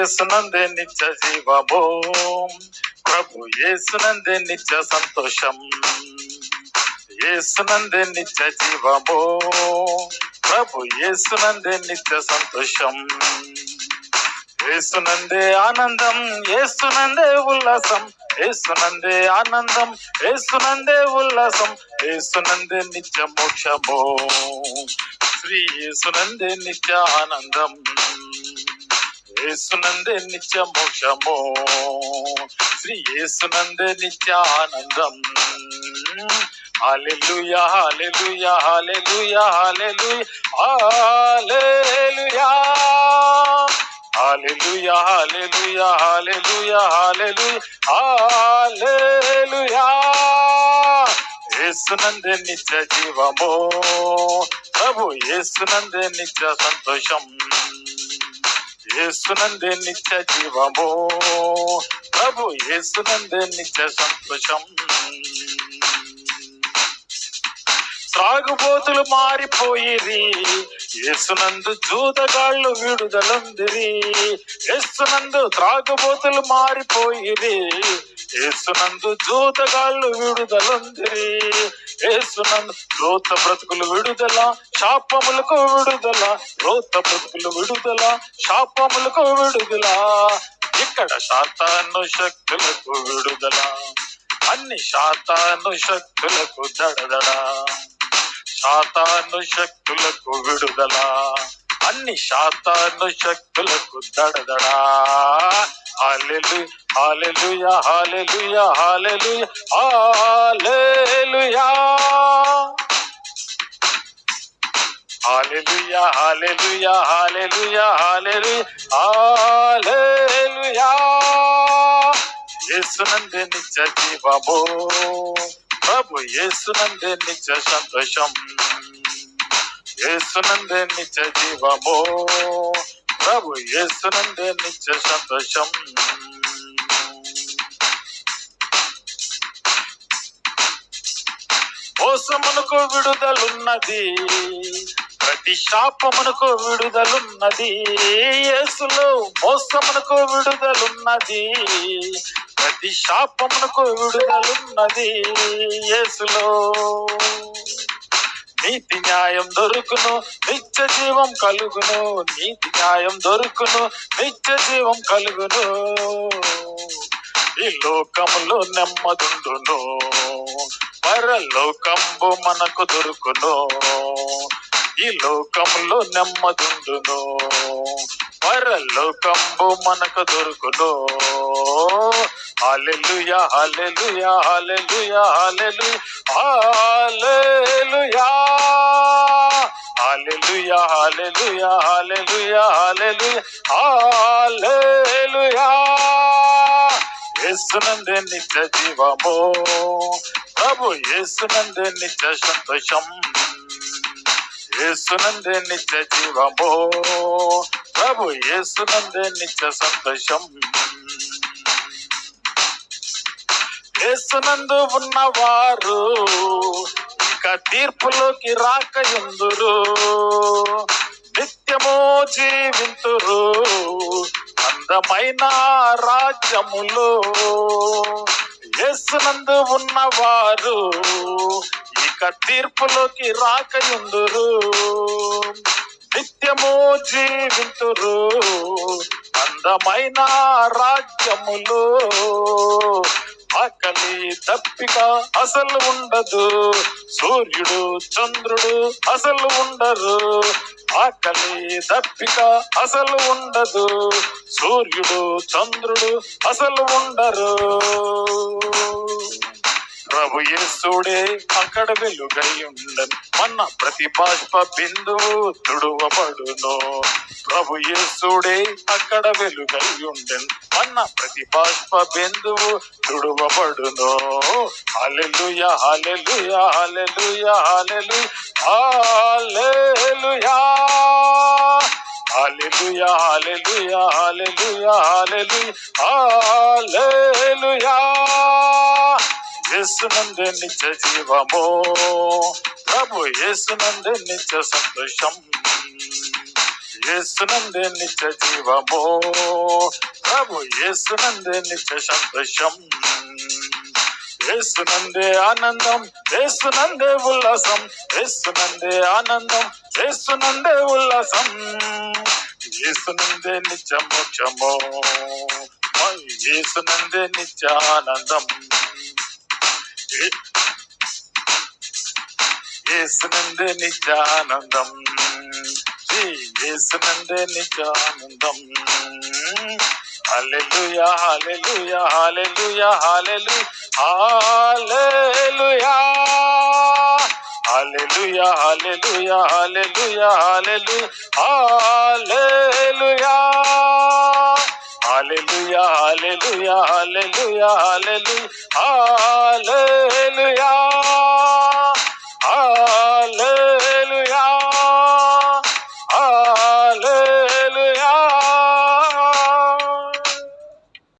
యేసునందే నిత్య జీవము, ప్రభు యేసునందే నిత్య సంతోషం. యేసునందే నిత్య జీవము, ప్రభు యేసునందే నిత్య సంతోషం. యేసునందే ఆనందం, యేసునందే ఉల్లాసం, యేసునందే ఆనందం, యేసునందే ఉల్లాసం, యేసునందే నిత్య మోక్షము. శ్రీ యేసునందే నిత్య ఆనందం, యేసునందే నిత్య మోక్షము. శ్రీ యేసునందే నిత్య ఆనందం. హల్లెలూయా హల్లెలూయా హల్లెలూయా హల్లెలూయా హల్లెలూయా హల్లెలూయా హల్లెలూయా హల్లెలూయా హల్లెలూయా హల్లెలూయా. యేసునందే నిత్య జీవము, ప్రభు యేసునందే నిత్య సంతోషం. యేసునందే నిత్య జీవము, ప్రభు యేసునందే నిత్య సంతోషం. త్రాగుబోతులు మారిపోయిరి, యేసునందు జూదగాళ్ళు విడుదలందిరి. యేసునందు త్రాగుబోతులు మారిపోయిరి, యేసునందు జూదగాళ్ళు విడుదలందిరి. యేసునందు రోత బ్రతుకులు విడుదల, శాపములకు విడుదల, రోత బ్రతుకులు విడుదల, శాపములకు విడుదల. ఇక్కడ సాతాను శక్తులకు విడుదల, అన్ని సాతాను శక్తులకు దడదడ. సాతాను శక్తులకు విడుదల, అన్ని సాతాను శక్తులకు దడదడ. హల్లెలూయా హల్లెలూయా హల్లెలూయా హల్లెలూయా హల్లెలూయా హల్లెలూయా హల్లెలూయా హల్లెలూయా హల్లెలూయా. యేసునందే నిత్య జీవము, ప్రభు యేసునందే నిత్య సంతోషం. యేసునందే నిత్య జీవము, ప్రభు యేసునందే నిత్య సంతోషం. మోసమునకు విడుదలున్నది, ప్రతి శాపమునకు విడుదలున్నది. యేసులో మోసమునకు విడుదలున్నది, ప్రతి శాపమునకు విడుదలున్నది. యేసులో నీతి న్యాయం దొరుకును, నిత్య జీవం కలుగును. నీతి న్యాయం దొరుకును, నిత్య జీవం కలుగును. ఈ లోకములో నెమ్మదుండును, పరలోకంబు మనకు దొరుకును. ఈ లోకములో నెమ్మదుండును, పరలోకంబు మనకు దొరుకును. హల్లెలూయా హల్లెలూయా హల్లెలూయా హల్లెలూయా హల్లెలూయా హల్లెలూయా హల్లెలూయా హల్లెలూయా హల్లెలూయా హల్లెలూయా. యేసునందే నిత్య జీవము, ప్రభు యేసునందే నిత్య సంతోషం. యేసునందే నిత్య జీవము, ప్రభు యేసునందే నిత్య సంతోషం. యేసునందు ఉన్నవారు ఇక తీర్పులోకి రాకయుందురు, నిత్యము జీవింతురు అందమైన రాజ్యములో. యేసునందు ఉన్నవారు ఇక తీర్పులోకి రాకయుందురు, నిత్యము జీవింతురు అందమైన రాజ్యములో. ఆకలి దప్పిక అసలు ఉండదు, సూర్యుడు చంద్రుడు అసలు ఉండరు. ఆకలి దప్పిక అసలు ఉండదు, సూర్యుడు చంద్రుడు అసలు ఉండరు. ప్రభు యేసుడే అక్కడ వెలుగై ఉండను, మన ప్రతి బాష్ప బిందువు తుడువబడును. ప్రభు యేసుడే అక్కడ వెలుగై ఉండను, మన ప్రతి బాష్ప బిందువు తుడువబడును. హల్లెలూయా హల్లెలూయా హల్లెలూయా హల్లెలూయా హల్లెలూయా హల్లెలూయా హల్లెలూయా హల్లెలూయా హల్లెలూయా హల్లెలూయా. యేసునందే నిత్య జీవము, ప్రభు యేసునందే నిత్య సంతోషం. యేసునందే నిత్య జీవము, ప్రభు యేసునందే నిత్య సంతోషం, యేసునందే ఆనందం, యేసునందే ఉల్లాసం, యేసునందే ఆనందం, యేసునందే ఉల్లాసం, యేసునందే నిత్య మోక్షము, యేసునందే నిత్య ఆనందం, యేసునందే నిత్య ఆనందం, యేసునందే నిత్య ఆనందం. హల్లెలూయా హల్లెలూయా హల్లెలూయా హల్లెలూయా హల్లెలూయా హల్లెలూయా హల్లెలూయా హల్లెలూయా హల్లెలూయా హల్లెలూయా హల్లెలూయా హల్లెలూయా హల్లెలూయా హల్లెలూయా.